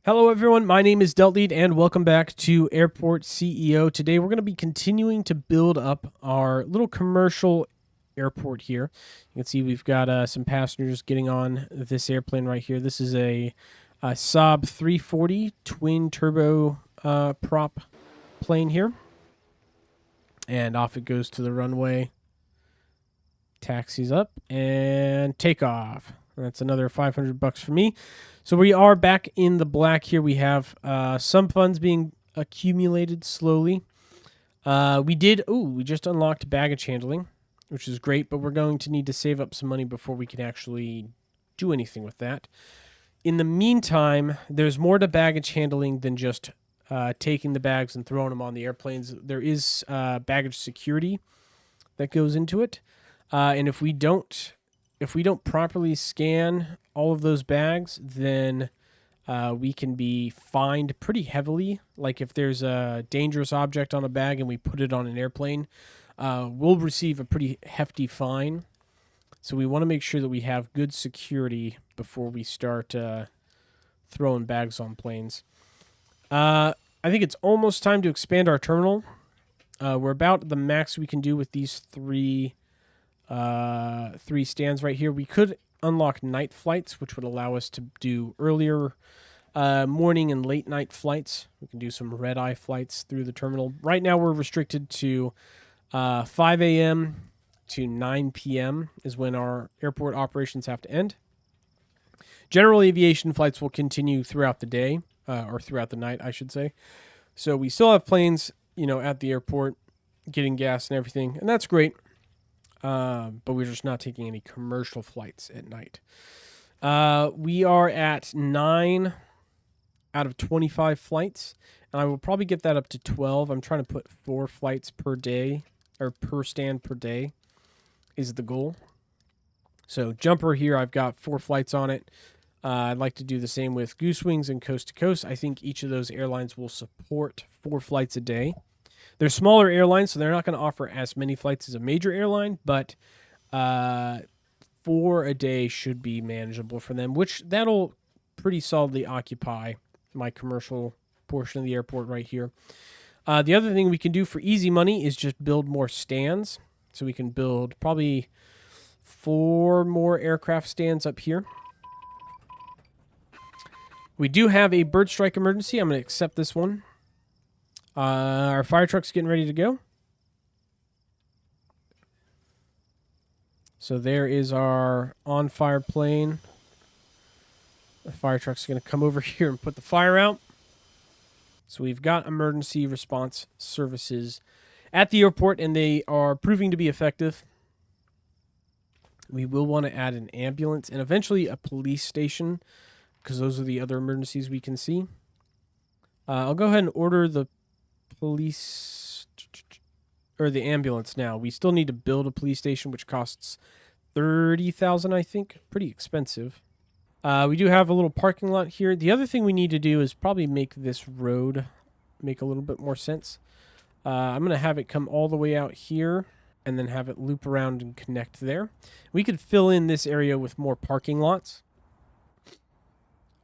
Hello, everyone. My name is Deltlead, and welcome back to Airport CEO. Today, we're going to be continuing to build up our little commercial airport here. You can see we've got some passengers getting on this airplane right here. This is a Saab 340 twin turbo prop plane here, and off it goes to the runway. Taxis up and takeoff. That's another $500 for me. So we are back in the black here. We have some funds being accumulated slowly. We just unlocked baggage handling, which is great, but we're going to need to save up some money before we can actually do anything with that. In the meantime, there's more to baggage handling than just taking the bags and throwing them on the airplanes. There is baggage security that goes into it. And if we don't properly scan all of those bags, then we can be fined pretty heavily. Like if there's a dangerous object on a bag and we put it on an airplane, we'll receive a pretty hefty fine. So we want to make sure that we have good security before we start throwing bags on planes. I think it's almost time to expand our terminal. We're about the max we can do with these three stands right here. We could unlock night flights, which would allow us to do earlier morning and late night flights. We can do some red eye flights through the terminal. Right now we're restricted to 5 a.m. to 9 p.m. is when our airport operations have to end. General aviation flights will continue throughout the day, or throughout the night, I should say. So we still have planes, at the airport getting gas and everything, and that's great. But we're just not taking any commercial flights at night. We are at 9 out of 25 flights, and I will probably get that up to 12. I'm trying to put 4 flights per day, or per stand per day, is the goal. So Jumper here, I've got 4 flights on it. I'd like to do the same with Goose Wings and Coast to Coast. I think each of those airlines will support 4 flights a day. They're smaller airlines, so they're not going to offer as many flights as a major airline, but 4 a day should be manageable for them, which that'll pretty solidly occupy my commercial portion of the airport right here. The other thing we can do for easy money is just build more stands. So we can build probably 4 more aircraft stands up here. We do have a bird strike emergency. I'm going to accept this one. Our fire truck's getting ready to go. So there is our on-fire plane. The fire truck's going to come over here and put the fire out. So we've got emergency response services at the airport, and they are proving to be effective. We will want to add an ambulance and eventually a police station, because those are the other emergencies we can see. I'll go ahead and order the police or the ambulance now. We still need to build a police station, which costs $30,000, I think. Pretty expensive. We do have a little parking lot here. The other thing we need to do is probably make this road make a little bit more sense. I'm going to have it come all the way out here and then have it loop around and connect there. We could fill in this area with more parking lots.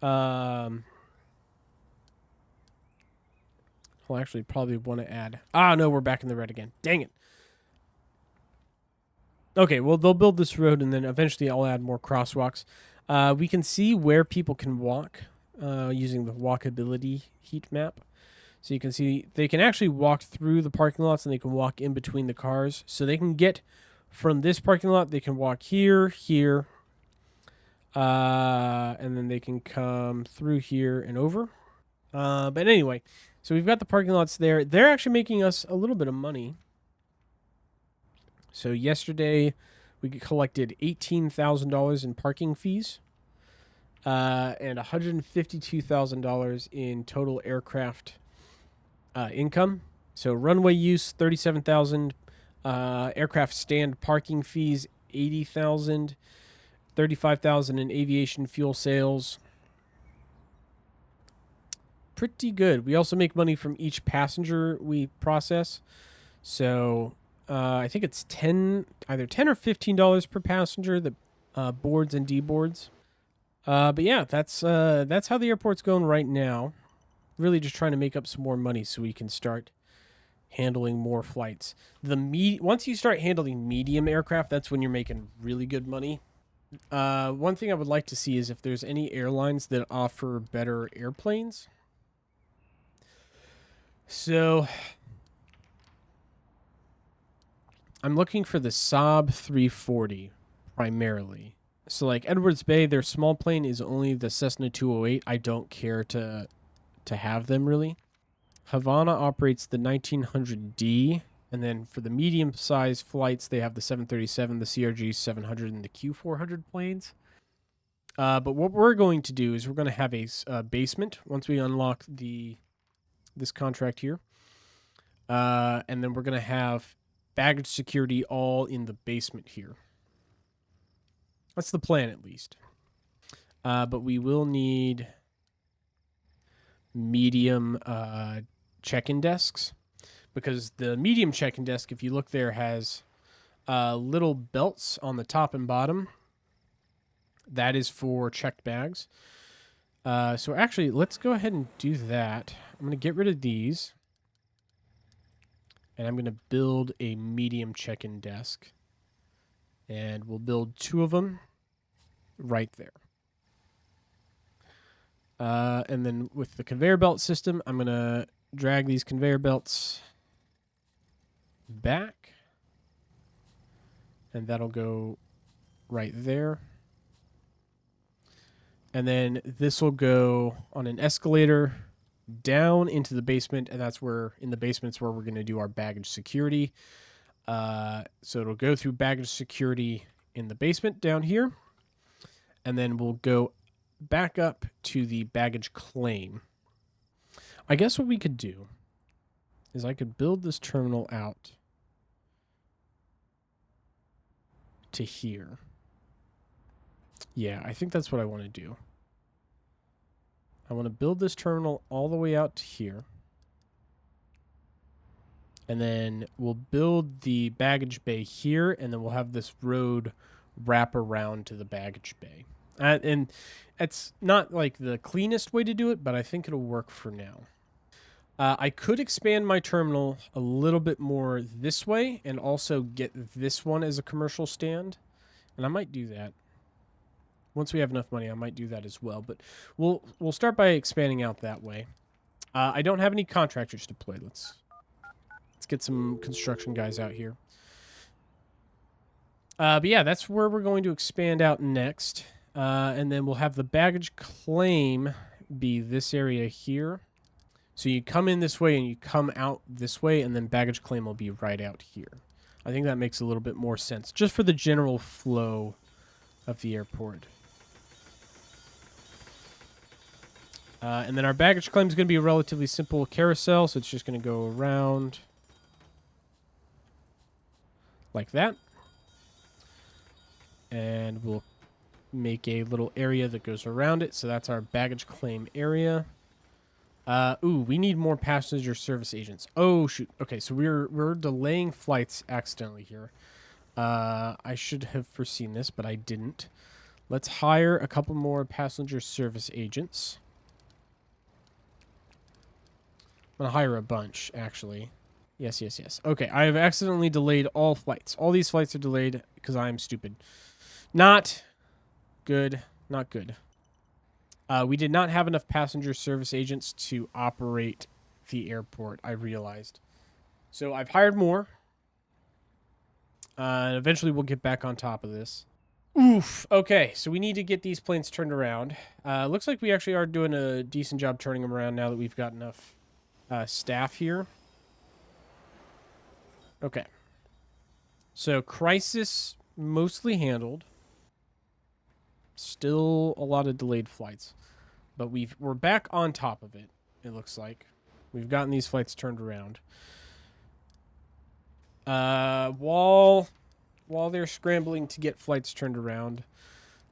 I'll actually probably want to add... no, we're back in the red again. Dang it. Okay, well, they'll build this road, and then eventually I'll add more crosswalks. We can see where people can walk using the walkability heat map. So you can see they can actually walk through the parking lots, and they can walk in between the cars. So they can get from this parking lot, they can walk here, and then they can come through here and over. But anyway, so we've got the parking lots there. They're actually making us a little bit of money. So yesterday, we collected $18,000 in parking fees and $152,000 in total aircraft income. So runway use, $37,000. Aircraft stand parking fees, $80,000. $35,000 in aviation fuel sales. Pretty good. We also make money from each passenger we process. So I think it's either $10 or $15 per passenger that boards and deboards. But yeah, that's how the airport's going right now. Really just trying to make up some more money so we can start handling more flights. Once you start handling medium aircraft, that's when you're making really good money. One thing I would like to see is if there's any airlines that offer better airplanes. So I'm looking for the Saab 340 primarily. So like Edwards Bay, their small plane is only the Cessna 208. I don't care to have them really. Havana operates the 1900D, and then for the medium size flights, they have the 737, the CRJ 700, and the Q400 planes. But what we're going to do is we're going to have a basement once we unlock this contract here, and then we're going to have baggage security all in the basement here. That's the plan, at least. But we will need medium check-in desks, because the medium check-in desk, if you look there, has little belts on the top and bottom. That is for checked bags. So actually, let's go ahead and do that. I'm going to get rid of these. And I'm going to build a medium check-in desk. And we'll build 2 of them right there. And then with the conveyor belt system, I'm going to drag these conveyor belts back. And that'll go right there. And then this will go on an escalator down into the basement, and that's where, in the basement's where we're going to do our baggage security. So it'll go through baggage security in the basement down here, and then we'll go back up to the baggage claim. I guess what we could do is I could build this terminal out to here. Yeah, I think that's what I want to do. I want to build this terminal all the way out to here. And then we'll build the baggage bay here, and then we'll have this road wrap around to the baggage bay. And it's not like the cleanest way to do it, but I think it'll work for now. I could expand my terminal a little bit more this way and also get this one as a commercial stand. And I might do that. Once we have enough money, I might do that as well. But we'll start by expanding out that way. I don't have any contractors to play. Let's get some construction guys out here. But yeah, that's where we're going to expand out next. And then we'll have the baggage claim be this area here. So you come in this way and you come out this way, and then baggage claim will be right out here. I think that makes a little bit more sense, just for the general flow of the airport. And then our baggage claim is going to be a relatively simple carousel, so it's just going to go around like that. And we'll make a little area that goes around it, so that's our baggage claim area. We need more passenger service agents. Oh, shoot. Okay, so we're delaying flights accidentally here. I should have foreseen this, but I didn't. Let's hire a couple more passenger service agents. I'm going to hire a bunch, actually. Yes. Okay, I have accidentally delayed all flights. All these flights are delayed because I am stupid. Not good. Not good. We did not have enough passenger service agents to operate the airport, I realized. So I've hired more. And eventually we'll get back on top of this. Oof. Okay, so we need to get these planes turned around. Looks like we actually are doing a decent job turning them around now that we've got enough staff here. Okay. So crisis mostly handled. Still a lot of delayed flights. But we're back on top of it, it looks like. We've gotten these flights turned around. While they're scrambling to get flights turned around,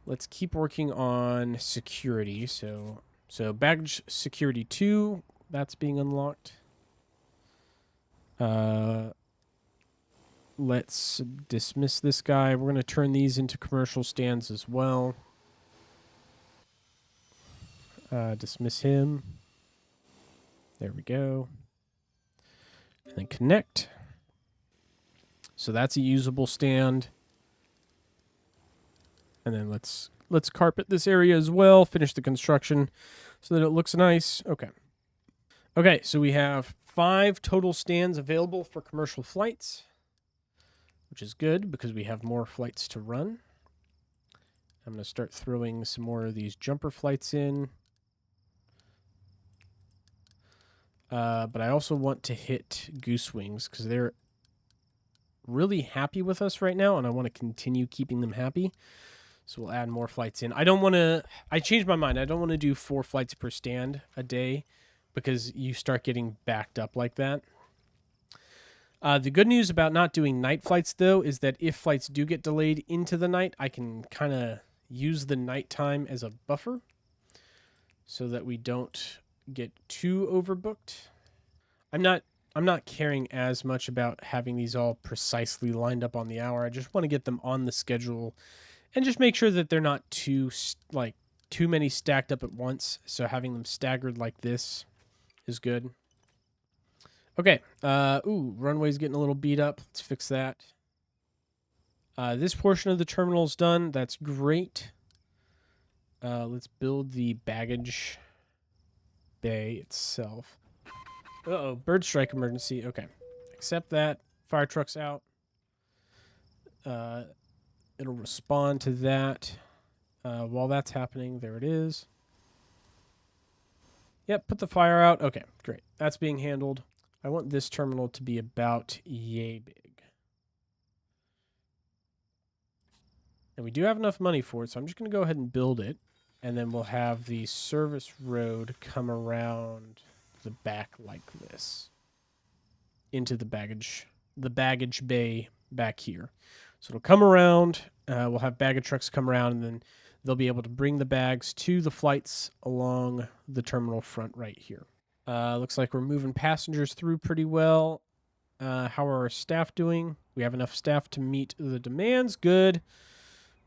let's keep working on security. So baggage security 2, that's being unlocked. Let's dismiss this guy. We're going to turn these into commercial stands as well. Dismiss him. There we go. And then connect. So that's a usable stand. And then let's carpet this area as well, finish the construction so that it looks nice. Okay. Okay, so we have 5 total stands available for commercial flights, which is good because we have more flights to run. I'm going to start throwing some more of these jumper flights in. But I also want to hit Goose Wings because they're really happy with us right now, and I want to continue keeping them happy. So we'll add more flights in. I don't want to... I changed my mind. I don't want to do 4 flights per stand a day because you start getting backed up like that. The good news about not doing night flights, though, is that if flights do get delayed into the night, I can kind of use the nighttime as a buffer so that we don't get too overbooked. I'm not caring as much about having these all precisely lined up on the hour. I just want to get them on the schedule and just make sure that they're not too many stacked up at once. So having them staggered like this is good. Okay. Runway's getting a little beat up. Let's fix that. This portion of the terminal is done. That's great. Let's build the baggage bay itself. Uh-oh, bird strike emergency. Okay. Accept that. Fire truck's out. It'll respond to that. While that's happening, there it is. Yep, put the fire out. Okay, great. That's being handled. I want this terminal to be about yay big. And we do have enough money for it, so I'm just going to go ahead and build it. And then we'll have the service road come around the back like this. Into the baggage bay back here. So it'll come around. We'll have baggage trucks come around, and then they'll be able to bring the bags to the flights along the terminal front right here. Looks like we're moving passengers through pretty well. How are our staff doing? We have enough staff to meet the demands. Good,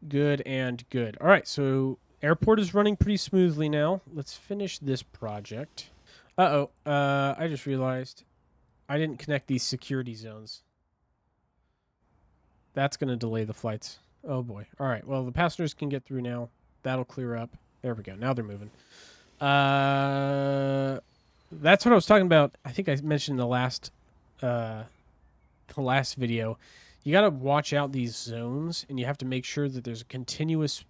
good, and good. All right, so airport is running pretty smoothly now. Let's finish this project. I just realized I didn't connect these security zones. That's going to delay the flights. Oh, boy. All right, well, the passengers can get through now. That'll clear up. There we go. Now they're moving. That's what I was talking about. I think I mentioned in the last video. You got to watch out these zones, and you have to make sure that there's a continuous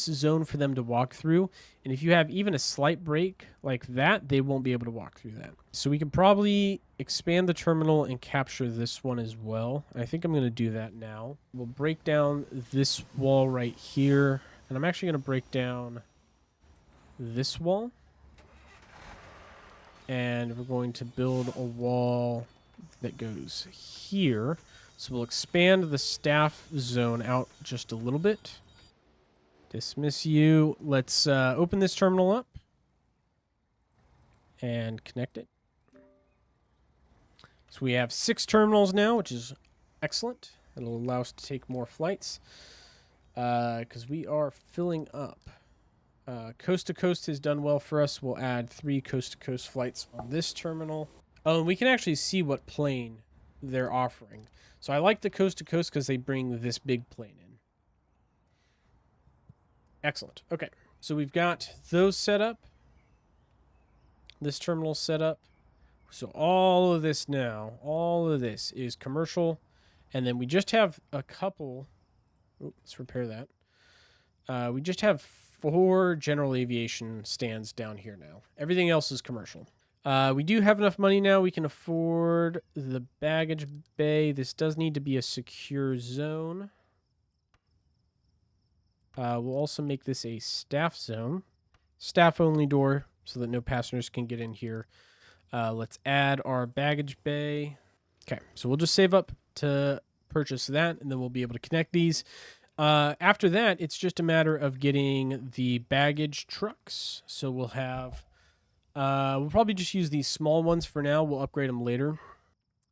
zone for them to walk through. And if you have even a slight break like that, they won't be able to walk through that. So we can probably expand the terminal and capture this one as well. I think I'm going to do that now. We'll break down this wall right here, and I'm actually going to break down this wall. And we're going to build a wall that goes here. So we'll expand the staff zone out just a little bit. Dismiss you. Let's open this terminal up and connect it. So we have 6 terminals now, which is excellent. It'll allow us to take more flights because we are filling up. Coast to Coast has done well for us. We'll add 3 Coast to Coast flights on this terminal. Oh, and we can actually see what plane they're offering. So I like the Coast to Coast because they bring this big plane in. Excellent. Okay, so we've got those set up. This terminal set up. So all of this is commercial. And then we just have a couple. Oops, let's repair that. We just have 4 general aviation stands down here now. Everything else is commercial. We do have enough money now. We can afford the baggage bay. This does need to be a secure zone. We'll also make this a staff zone. Staff-only door so that no passengers can get in here. Let's add our baggage bay. Okay, so we'll just save up to purchase that, and then we'll be able to connect these. After that, it's just a matter of getting the baggage trucks. So we'll have... we'll probably just use these small ones for now. We'll upgrade them later.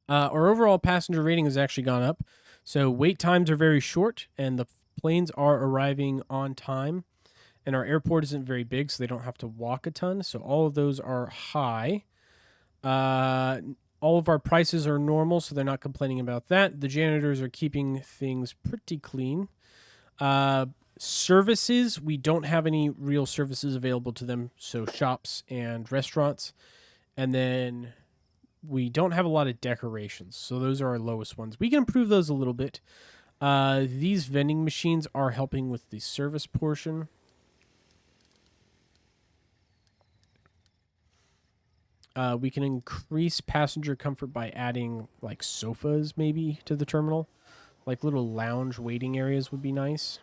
Our overall passenger rating has actually gone up. So wait times are very short, and the planes are arriving on time. And our airport isn't very big, so they don't have to walk a ton. So all of those are high. All of our prices are normal, so they're not complaining about that. The janitors are keeping things pretty clean. Services, we don't have any real services available to them, so shops and restaurants. And then we don't have a lot of decorations, so those are our lowest ones. We can improve those a little bit. These vending machines are helping with the service portion. We can increase passenger comfort by adding like sofas maybe to the terminal. Like little lounge waiting areas would be nice.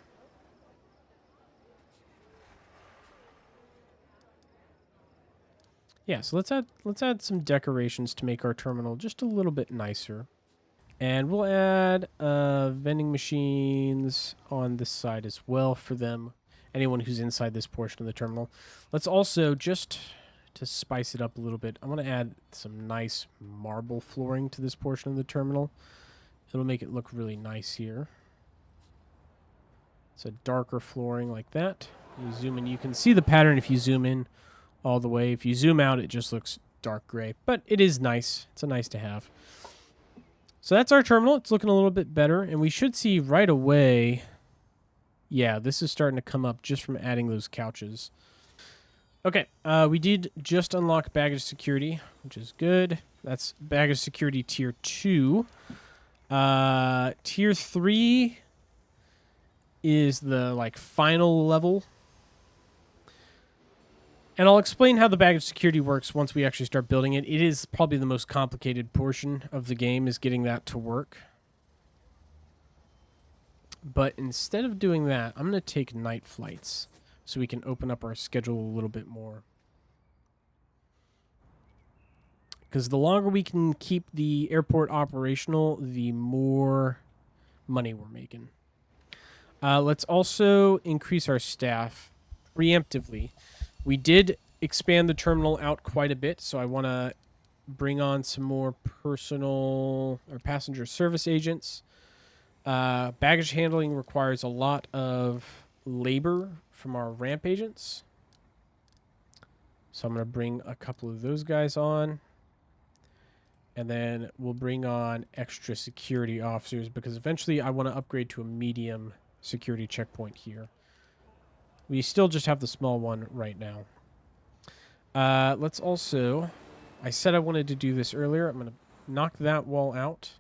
Yeah, so let's add some decorations to make our terminal just a little bit nicer. And we'll add vending machines on this side as well for them, anyone who's inside this portion of the terminal. Let's also, just to spice it up a little bit, I want to add some nice marble flooring to this portion of the terminal. It'll make it look really nice here. It's a darker flooring like that. You zoom in, you can see the pattern if you zoom in all the way. If you zoom out, it just looks dark gray, but it is nice. It's a nice to have. So that's our terminal. It's looking a little bit better, and we should see right away. Yeah, this is starting to come up just from adding those couches. Okay, we did just unlock baggage security, which is good. That's baggage security tier 2. Tier 3 is the like final level. And I'll explain how the baggage security works once we actually start building it. It is probably the most complicated portion of the game, is getting that to work. But instead of doing that, I'm going to take night flights so we can open up our schedule a little bit more. Because the longer we can keep the airport operational, the more money we're making. Let's also increase our staff preemptively. We did expand the terminal out quite a bit, so I want to bring on some more personal or passenger service agents. Baggage handling requires a lot of labor from our ramp agents. So I'm going to bring a couple of those guys on. And then we'll bring on extra security officers because eventually I want to upgrade to a medium security checkpoint here. We still just have the small one right now. Let's also... I said I wanted to do this earlier. I'm going to knock that wall out.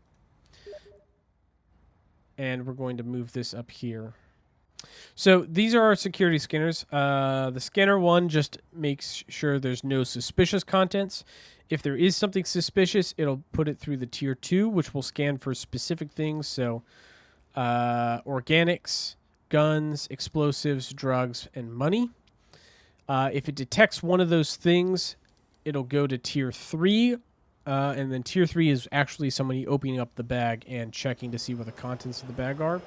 And we're going to move this up here. So these are our security scanners. The scanner 1 just makes sure there's no suspicious contents. If there is something suspicious, it'll put it through the tier 2, which will scan for specific things. So organics, guns, explosives, drugs, and money. If it detects one of those things, it'll go to tier 3. And then tier 3 is actually somebody opening up the bag and checking to see what the contents of the bag are.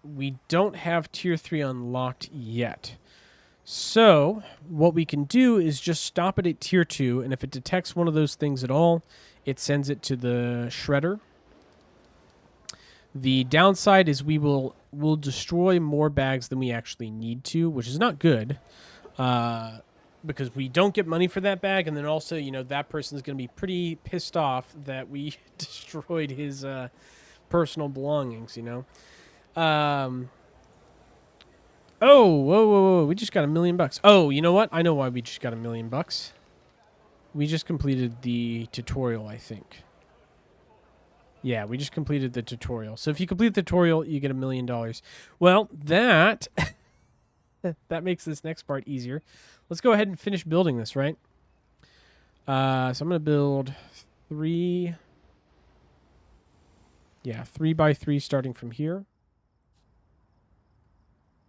We don't have tier 3 unlocked yet. So what we can do is just stop it at tier 2, and if it detects one of those things at all, it sends it to the shredder. The downside is we'll destroy more bags than we actually need to, which is not good. Because we don't get money for that bag, and then also, you know, that person's going to be pretty pissed off that we destroyed his personal belongings, you know. Oh, whoa, we just got $1 million. Oh, you know what? I know why we just got $1 million. We just completed the tutorial, I think. Yeah, we just completed the tutorial. So if you complete the tutorial, you get $1 million. Well, that that makes this next part easier. Let's go ahead and finish building this, right? So I'm going to build 3 by 3 starting from here.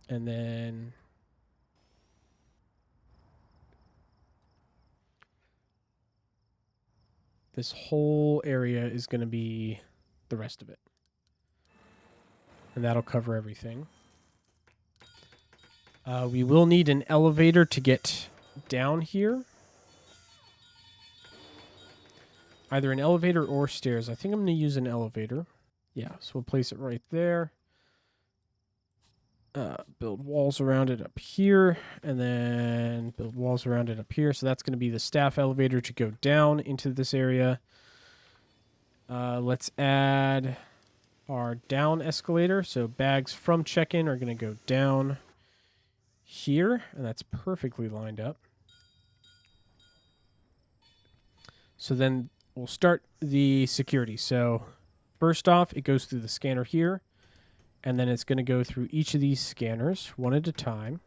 And then this whole area is going to be the rest of it. And that'll cover everything. We will need an elevator to get down here. Either an elevator or stairs. I think I'm going to use an elevator. Yeah, so we'll place it right there. build walls around it up here, and then build walls around it up here. So that's going to be the staff elevator to go down into this area. Let's add our down escalator. So bags from check-in are going to go down here, and that's perfectly lined up. So then we'll start the security. So first off, it goes through the scanner here, and then it's going to go through each of these scanners one at a time.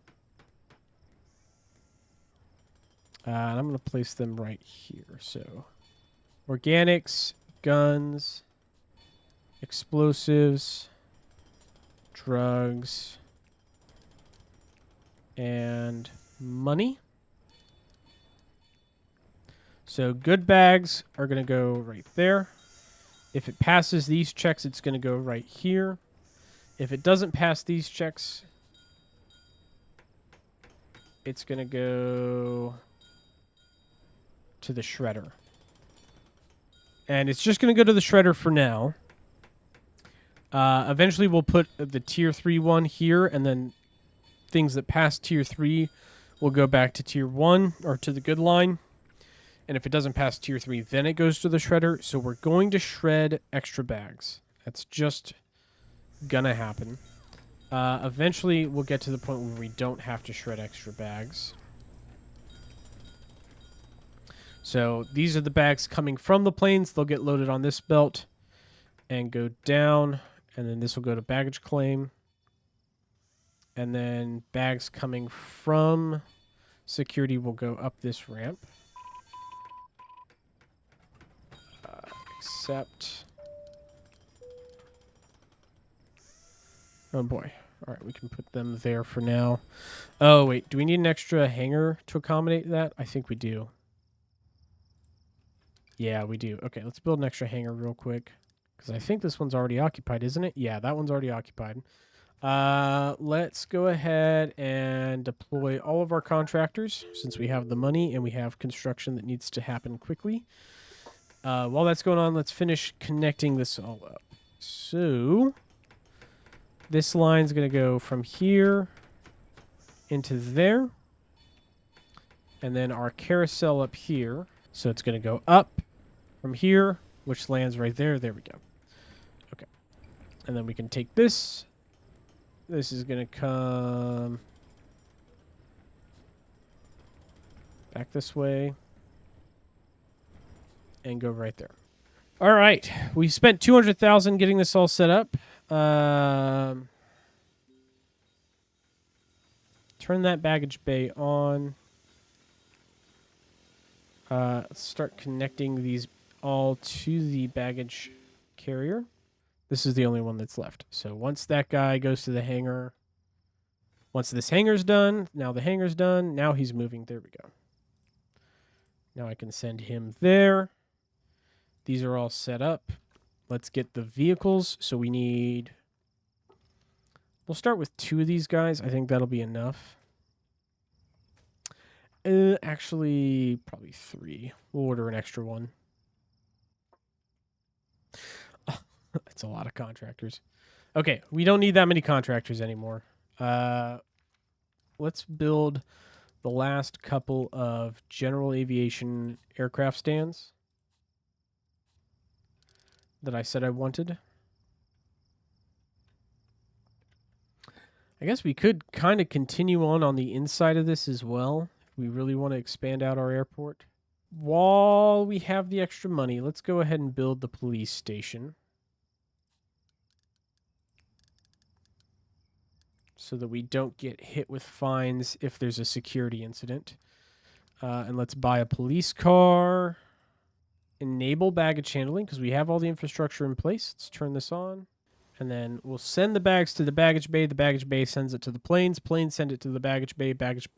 And I'm going to place them right here. So organics, guns, explosives, drugs, and money. So good bags are going to go right there. If it passes these checks, it's going to go right here. If it doesn't pass these checks, it's going to go to the shredder. And it's just going to go to the shredder for now. Eventually, we'll put the tier 3 one here, and then things that pass tier 3 will go back to tier 1 or to the good line. And if it doesn't pass tier 3, then it goes to the shredder. So we're going to shred extra bags. That's just gonna happen. Eventually, we'll get to the point where we don't have to shred extra bags. So these are the bags coming from the planes. They'll get loaded on this belt and go down. And then this will go to baggage claim. And then bags coming from security will go up this ramp. Accept. Oh boy. All right, we can put them there for now. Oh, wait. Do we need an extra hangar to accommodate that? I think we do. Yeah, we do. Okay, let's build an extra hangar real quick. Because I think this one's already occupied, isn't it? Yeah, that one's already occupied. Let's go ahead and deploy all of our contractors since we have the money and we have construction that needs to happen quickly. While that's going on, let's finish connecting this all up. So this line's going to go from here into there. And then our carousel up here. So it's going to go up from here, which lands right there. There we go. Okay. And then we can take this. This is going to come back this way and go right there. All right. We spent $200,000 getting this all set up. Turn that baggage bay on. Let's start connecting these all to the baggage carrier. This is the only one that's left. So once that guy goes to the hangar, once this hangar's done, now the hangar's done, now he's moving. There we go. Now I can send him there. These are all set up. Let's get the vehicles. So we need... We'll start with 2 of these guys. I think that'll be enough. Actually, probably 3. We'll order an extra one. That's a lot of contractors. Okay, we don't need that many contractors anymore. Let's build the last couple of general aviation aircraft stands that I said I wanted. I guess we could kind of continue on the inside of this as well. If we really want to expand out our airport. While we have the extra money, let's go ahead and build the police station. So that we don't get hit with fines if there's a security incident. And let's buy a police car. Enable baggage handling because we have all the infrastructure in place. Let's turn this on. And then we'll send the bags to the baggage bay. The baggage bay sends it to the planes. Planes send it to the baggage bay. Baggage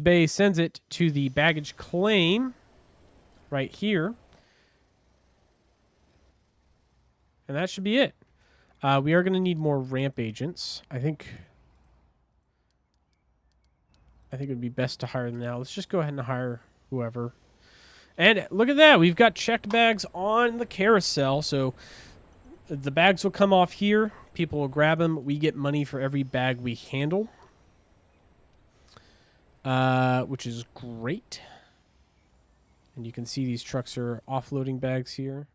bay sends it to the baggage claim right here. And that should be it. We are going to need more ramp agents. I think it would be best to hire them now. Let's just go ahead and hire whoever. And look at that. We've got checked bags on the carousel. So the bags will come off here People will grab them. We get money for every bag we handle, which is great. And you can see these trucks are offloading bags here.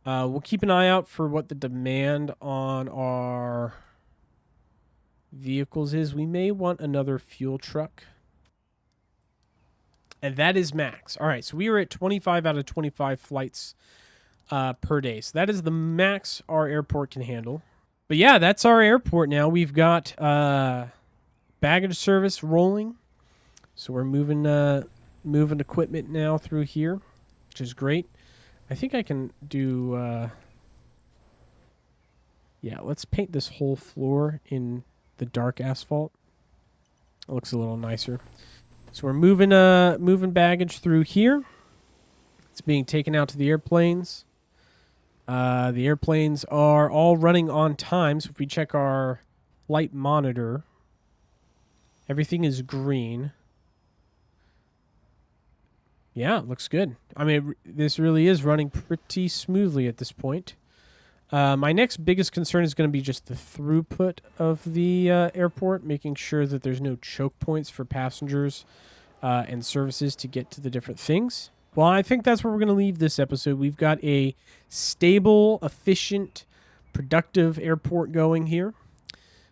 We'll keep an eye out for what the demand on our vehicles is. We may want another fuel truck. And that is max. All right, so we are at 25 out of 25 flights per day. So that is the max our airport can handle. But yeah, that's our airport now. We've got baggage service rolling. So we're moving equipment now through here, which is great. I think I can do... yeah, let's paint this whole floor in the dark asphalt. It looks a little nicer. So we're moving baggage through here. It's being taken out to the airplanes. The airplanes are all running on time. So if we check our flight monitor, everything is green. Yeah, it looks good. I mean, this really is running pretty smoothly at this point. My next biggest concern is going to be just the throughput of the airport, making sure that there's no choke points for passengers and services to get to the different things. Well, I think that's where we're going to leave this episode. We've got a stable, efficient, productive airport going here.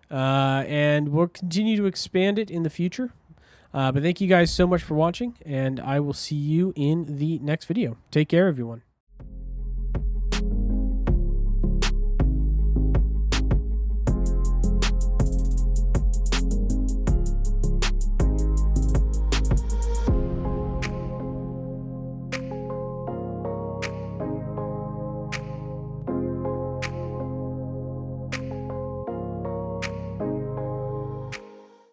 And we'll continue to expand it in the future. But thank you guys so much for watching, and I will see you in the next video. Take care, everyone.